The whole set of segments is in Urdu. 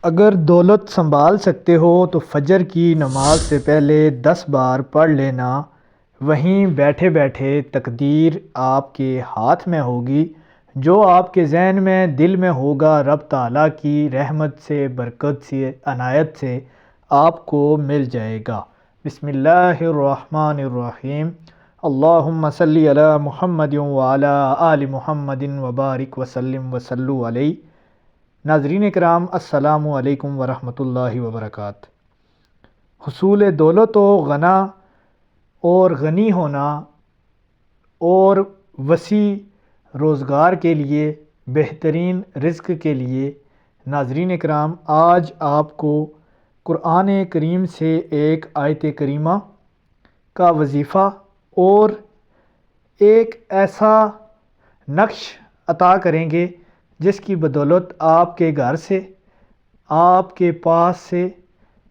اگر دولت سنبھال سکتے ہو تو فجر کی نماز سے پہلے 10 بار پڑھ لینا، وہیں بیٹھے بیٹھے تقدیر آپ کے ہاتھ میں ہوگی، جو آپ کے ذہن میں دل میں ہوگا رب تعالیٰ کی رحمت سے، برکت سے، عنایت سے آپ کو مل جائے گا۔ بسم اللہ الرحمن الرحیم۔ اللہم صلی علی محمد وعلی آل محمد وبارک وسلم وصلوا علیہ۔ ناظرین اکرام، السلام علیکم ورحمۃ اللہ وبرکاتہ۔ حصول دولت و غنا اور غنی ہونا اور وسیع روزگار کے لیے، بہترین رزق کے لیے، ناظرین اکرام آج آپ کو قرآن کریم سے ایک آیت کریمہ کا وظیفہ اور ایک ایسا نقش عطا کریں گے جس کی بدولت آپ کے گھر سے، آپ کے پاس سے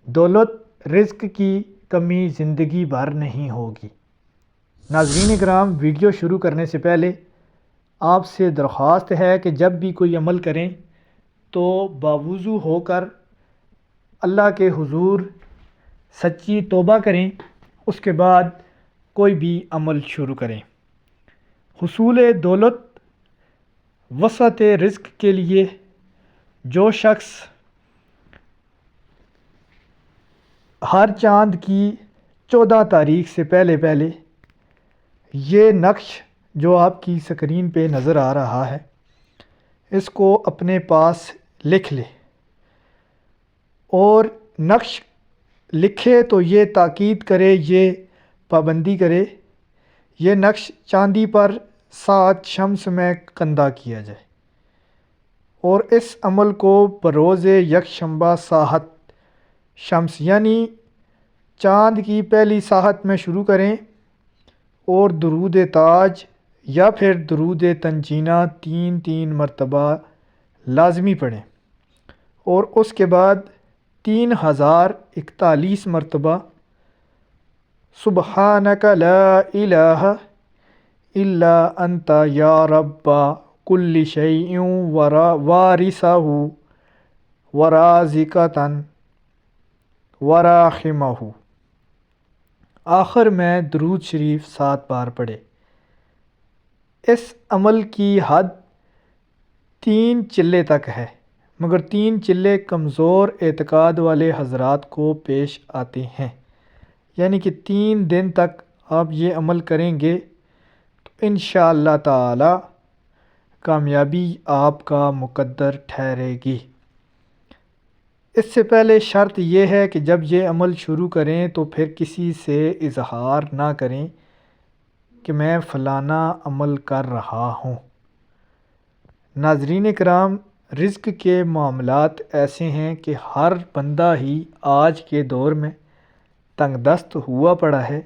دولت رزق کی کمی زندگی بھر نہیں ہوگی۔ ناظرین اکرام، ویڈیو شروع کرنے سے پہلے آپ سے درخواست ہے کہ جب بھی کوئی عمل کریں تو باوضو ہو کر اللہ کے حضور سچی توبہ کریں، اس کے بعد کوئی بھی عمل شروع کریں۔ حصول دولت، وسعت رزق کے لیے جو شخص ہر چاند کی 14 تاریخ سے پہلے یہ نقش جو آپ کی سکرین پہ نظر آ رہا ہے اس کو اپنے پاس لکھ لے، اور نقش لکھے تو یہ تاکید کرے، یہ پابندی کرے، یہ نقش چاندی پر 7 شمس میں کندہ کیا جائے، اور اس عمل کو بروز یکشنبہ ساحت شمس یعنی چاند کی پہلی ساحت میں شروع کریں، اور درود تاج یا پھر درود تنجینہ 3 مرتبہ لازمی پڑھیں، اور اس کے بعد 3041 مرتبہ سبحانک لا الہ الا انت یا رب کل شیء وارثہ ورازقہ وراحمہ، آخر میں درود شریف 7 بار پڑھے۔ اس عمل کی حد 3 چلے تک ہے، مگر 3 چلے کمزور اعتقاد والے حضرات کو پیش آتے ہیں، یعنی کہ 3 دن تک آپ یہ عمل کریں گے تو انشاءاللہ تعالی کامیابی آپ کا مقدر ٹھہرے گی۔ اس سے پہلے شرط یہ ہے کہ جب یہ عمل شروع کریں تو پھر کسی سے اظہار نہ کریں کہ میں فلانا عمل کر رہا ہوں۔ ناظرین کرام، رزق کے معاملات ایسے ہیں کہ ہر بندہ ہی آج کے دور میں تنگ دست ہوا پڑا ہے،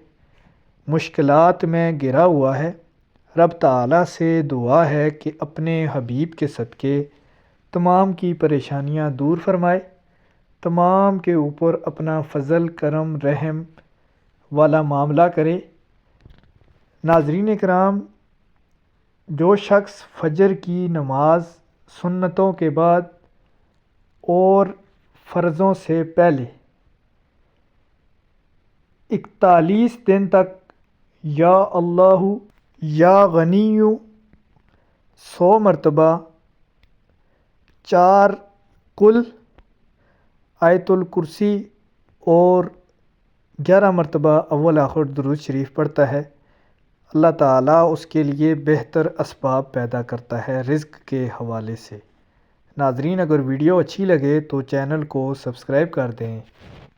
مشکلات میں گھرا ہوا ہے۔ رب تعالیٰ سے دعا ہے کہ اپنے حبیب کے صدقے تمام کی پریشانیاں دور فرمائے، تمام کے اوپر اپنا فضل، کرم، رحم والا معاملہ کرے۔ ناظرین کرام، جو شخص فجر کی نماز سنتوں کے بعد اور فرضوں سے پہلے 41 دن تک یا اللہ یا غنی 100 مرتبہ، 4 قل، آیت الکرسی اور 11 مرتبہ اول آخر درود شریف پڑھتا ہے، اللہ تعالیٰ اس کے لیے بہتر اسباب پیدا کرتا ہے رزق کے حوالے سے۔ ناظرین، اگر ویڈیو اچھی لگے تو چینل کو سبسکرائب کر دیں۔